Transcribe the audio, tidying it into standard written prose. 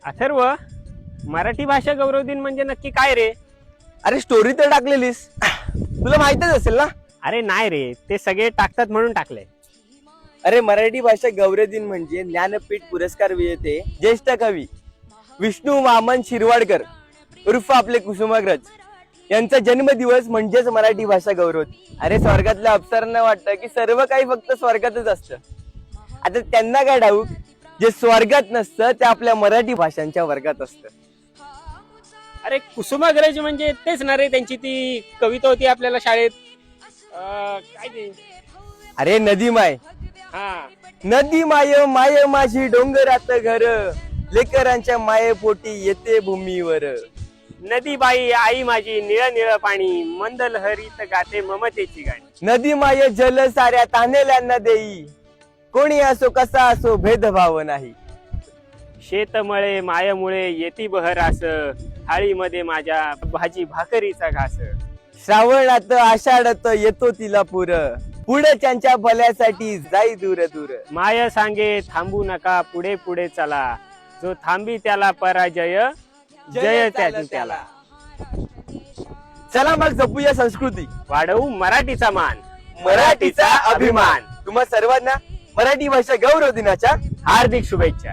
अथर्व, मराठी भाषा गौरव दिन म्हणजे नक्की काय रे? अरे स्टोरी तर टाकलेलीस, तुला माहितच असेल ना. अरे नाही रे, ते सगळे टाकतात म्हणून टाकले. अरे मराठी भाषा गौरव दिन म्हणजे ज्ञानपीठ पुरस्कार विजेते ज्येष्ठ कवी विष्णू वामन शिरवाडकर उर्फ आपले कुसुमाग्रज यांचा जन्मदिवस म्हणजेच मराठी भाषा गौरव दिन. अरे स्वर्गातल्या अप्सरांना वाटतं की सर्व काही फक्त स्वर्गातच असतं. आता त्यांना काय ठाऊक, जे स्वर्गात नसतं ते आपल्या मराठी भाषांच्या वर्गात असतं. अरे कुसुमाग्रज म्हणजे तेच ना रे, त्यांची ती कविता होती आपल्याला शाळेत. काय ते? अरे नदी माय, हा, नदी माय माय माझी डोंगरात घर, लेकरांच्या माये पोटी येते भूमीवर. नदी बाई आई माझी, निळ निळ पाणी, मंद लहरीत गाते ममतेची गाणी. नदी माय जल साऱ्या तान्हेल्यांना देई, कोणी असो कसा असो भेदभाव नाही. शेतमळे मायमुळे येती बहरास, थाळीमध्ये माझ्या भाजी भाकरीचा घास. श्रावणात आषाढात येतो तिला पूर, पुढे त्यांच्या भल्यासाठी जाई दूर दूर. माय सांगे थांबू नका, पुढे पुढे चला, जो थांबी त्याला पराजय, जय त्याला. चला मग जपूया संस्कृती, वाढवू मराठीचा मान, मराठीचा अभिमान. तुम्हा सर्वांना मराठी भाषा गौरव दिनाच्या हार्दिक शुभेच्छा.